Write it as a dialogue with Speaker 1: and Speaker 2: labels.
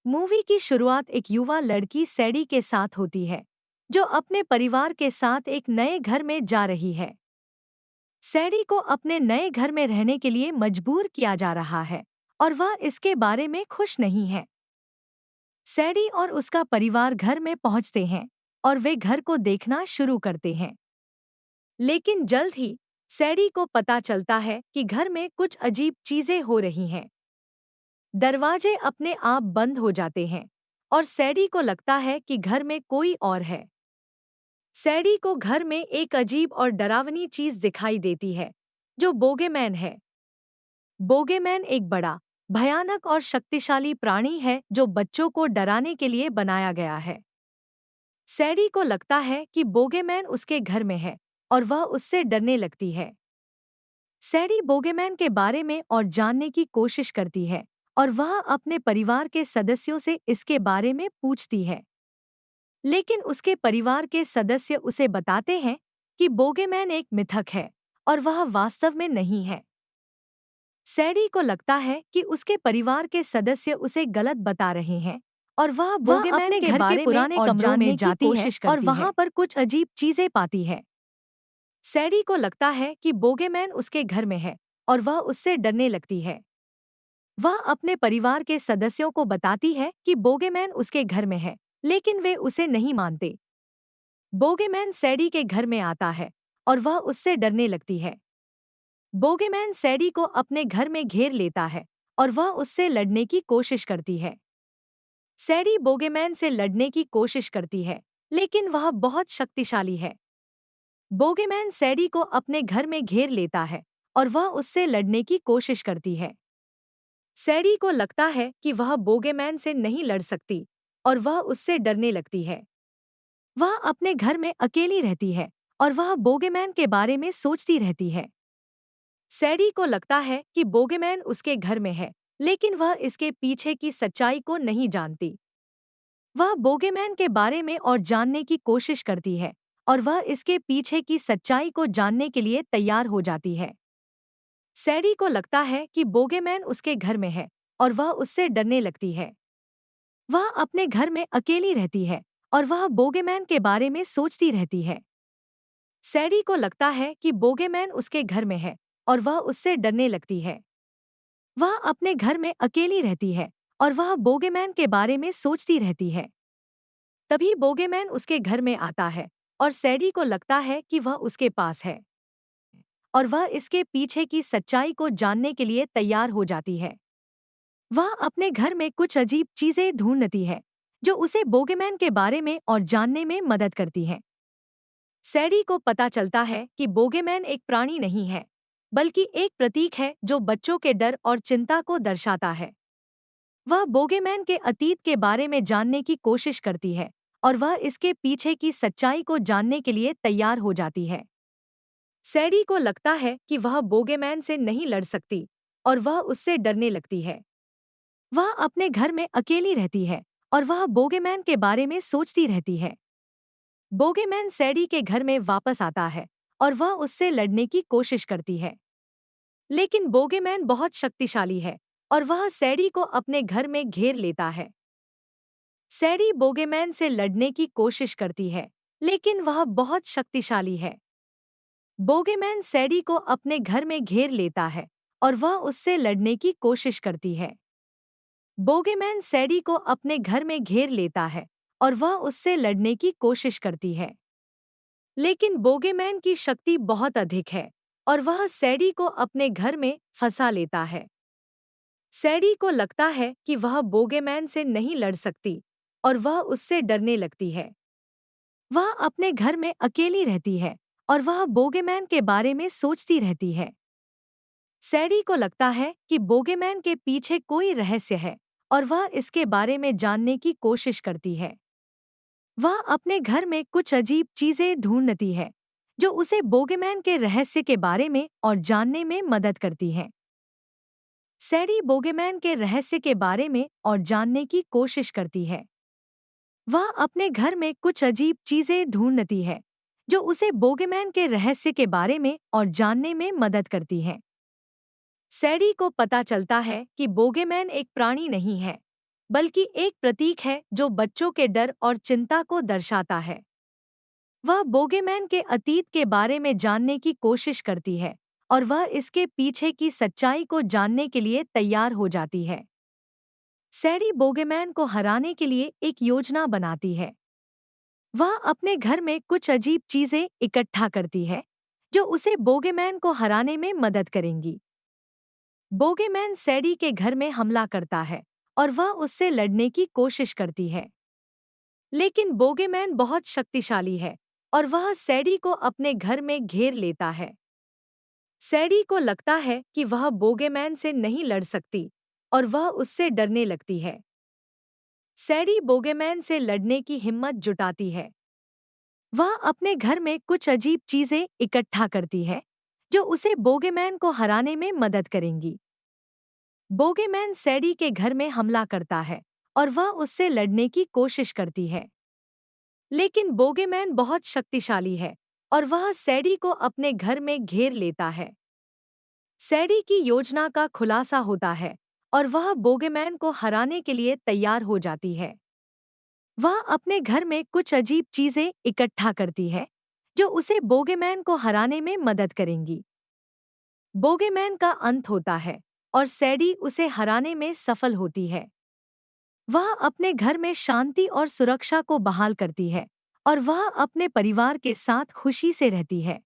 Speaker 1: Movie की शुरुआत एक युवा लड़की सैडी के साथ होती है, जो अपने परिवार के साथ एक नए घर में जा रही है। सैडी को अपने नए घर में रहने के लिए मजबूर किया जा रहा है और वह इसके बारे में खुश नहीं है। सैडी और उसका परिवार घर में पहुंचते हैं और वे घर को देखना शुरू करते हैं। लेकिन जल्द ही सैडी को पता चलता है कि घर में कुछ अजीब चीजें हो रही हैं। दरवाजे अपने आप बंद हो जाते हैं और सैडी को लगता है कि घर में कोई और है। सैडी को घर में एक अजीब और डरावनी चीज दिखाई देती है, जो बोगेमैन है। बोगेमैन एक बड़ा, भयानक और शक्तिशाली प्राणी है जो बच्चों को डराने के लिए बनाया गया है। सैडी को लगता है कि बोगेमैन उसके घर में है और वह उससे डरने लगती है। सैडी बोगेमैन के बारे में और जानने की कोशिश करती है और वह अपने परिवार के सदस्यों से इसके बारे में पूछती है। लेकिन उसके परिवार के सदस्य उसे बताते हैं कि बोगेमैन एक मिथक है और वह वास्तव में नहीं है। सैडी को लगता है कि उसके परिवार के सदस्य उसे गलत बता रहे हैं और वह बोगेमैन
Speaker 2: अपने
Speaker 1: के
Speaker 2: घर के
Speaker 1: बारे में
Speaker 2: पुराने
Speaker 1: और
Speaker 2: कमरों
Speaker 1: जानने
Speaker 2: में
Speaker 1: की
Speaker 2: जाती है
Speaker 1: कोशिश
Speaker 2: और
Speaker 1: करती
Speaker 2: वहां
Speaker 1: है पर कुछ अजीब चीजें पाती है। सैडी को लगता है कि बोगेमैन उसके घर में है और वह उससे डरने लगती है। वह अपने परिवार के सदस्यों को बताती है कि बोगेमैन उसके घर में है, लेकिन वे उसे नहीं मानते। बोगेमैन सैडी के घर में आता है और वह उससे डरने लगती है। बोगेमैन सैडी को अपने घर में घेर लेता है और वह उससे लड़ने की कोशिश करती है। सैडी बोगेमैन से लड़ने की कोशिश करती है, लेकिन वह बहुत शक्तिशाली है। बोगेमैन सैडी को अपने घर में घेर लेता है और वह उससे लड़ने की कोशिश करती है। सैडी को लगता है कि वह बोगेमैन से नहीं लड़ सकती और वह उससे डरने लगती है। वह अपने घर में अकेली रहती है और वह बोगेमैन के बारे में सोचती रहती है। सैडी को लगता है कि बोगेमैन उसके घर में है, लेकिन वह इसके पीछे की सच्चाई को नहीं जानती। वह बोगेमैन के बारे में और जानने की कोशिश करती है और वह इसके पीछे की सच्चाई को जानने के लिए तैयार हो जाती है। सैडी को लगता है कि बोगेमैन उसके घर में है और वह उससे डरने लगती है। वह अपने घर में अकेली रहती है और वह बोगेमैन के बारे में सोचती रहती है। सैडी को लगता है कि बोगेमैन उसके घर में है और वह उससे डरने लगती है। वह अपने घर में अकेली रहती है और वह बोगेमैन के बारे में सोचती रहती है। तभी बोगेमैन उसके घर में आता है और सैडी को लगता है कि वह उसके पास है और वह इसके पीछे की सच्चाई को जानने के लिए तैयार हो जाती है। वह अपने घर में कुछ अजीब चीजें ढूंढती है, जो उसे बोगेमैन के बारे में और जानने में मदद करती हैं। सैडी को पता चलता है कि बोगेमैन एक प्राणी नहीं है, बल्कि एक प्रतीक है जो बच्चों के डर और चिंता को दर्शाता है। वह बोगेमैन के अतीत के बारे में जानने की कोशिश करती है और वह इसके पीछे की सच्चाई को जानने के लिए तैयार हो जाती है। सैडी को लगता है कि वह बोगेमैन से नहीं लड़ सकती और वह उससे डरने लगती है। वह अपने घर में अकेली रहती है और वह बोगेमैन के बारे में सोचती रहती है। बोगेमैन सैडी के घर में वापस आता है और वह उससे लड़ने की कोशिश करती है। लेकिन बोगेमैन बहुत शक्तिशाली है और वह सैडी को अपने घर में घेर लेता है। सैडी बोगेमैन से लड़ने की कोशिश करती है, लेकिन वह बहुत शक्तिशाली है। बोगेमैन सैडी को अपने घर में घेर लेता है और वह उससे लड़ने की कोशिश करती है। बोगेमैन सैडी को अपने घर में घेर लेता है और वह उससे लड़ने की कोशिश करती है। लेकिन बोगेमैन की शक्ति बहुत अधिक है और वह सैडी को अपने घर में फंसा लेता है। सैडी को लगता है कि वह बोगेमैन से नहीं लड़ सकती और वह उससे डरने लगती है। वह अपने घर में अकेली रहती है और वह बोगेमैन के बारे में सोचती रहती है। सैडी को लगता है कि बोगेमैन के पीछे कोई रहस्य है और वह इसके बारे में जानने की कोशिश करती है। वह अपने घर में कुछ अजीब चीजें ढूंढती है, जो उसे बोगेमैन के रहस्य के बारे में और जानने में मदद करती हैं। सैडी बोगेमैन के रहस्य के बारे में और जानने की कोशिश करती है। वह अपने घर में कुछ अजीब चीजें ढूंढती है, जो उसे बोगेमैन के रहस्य के बारे में और जानने में मदद करती हैं। सैडी को पता चलता है कि बोगेमैन एक प्राणी नहीं है, बल्कि एक प्रतीक है जो बच्चों के डर और चिंता को दर्शाता है। वह बोगेमैन के अतीत के बारे में जानने की कोशिश करती है और वह इसके पीछे की सच्चाई को जानने के लिए तैयार हो जाती है। सैडी बोगेमैन को हराने के लिए एक योजना बनाती है। वह अपने घर में कुछ अजीब चीजें इकट्ठा करती है जो उसे बोगेमैन को हराने में मदद करेंगी। बोगेमैन सैडी के घर में हमला करता है और वह उससे लड़ने की कोशिश करती है। लेकिन बोगेमैन बहुत शक्तिशाली है और वह सैडी को अपने घर में घेर लेता है। सैडी को लगता है कि वह बोगेमैन से नहीं लड़ सकती और वह उससे डरने लगती है। सैडी बोगेमैन से लड़ने की हिम्मत जुटाती है। वह अपने घर में कुछ अजीब चीजें इकट्ठा करती है जो उसे बोगेमैन को हराने में मदद करेंगी। बोगेमैन सैडी के घर में हमला करता है और वह उससे लड़ने की कोशिश करती है। लेकिन बोगेमैन बहुत शक्तिशाली है और वह सैडी को अपने घर में घेर लेता है। सैडी की योजना का खुलासा होता है और वह बोगेमैन को हराने के लिए तैयार हो जाती है। वह अपने घर में कुछ अजीब चीजें इकट्ठा करती है जो उसे बोगेमैन को हराने में मदद करेंगी। बोगेमैन का अंत होता है और सैडी उसे हराने में सफल होती है। वह अपने घर में शांति और सुरक्षा को बहाल करती है और वह अपने परिवार के साथ खुशी से रहती है।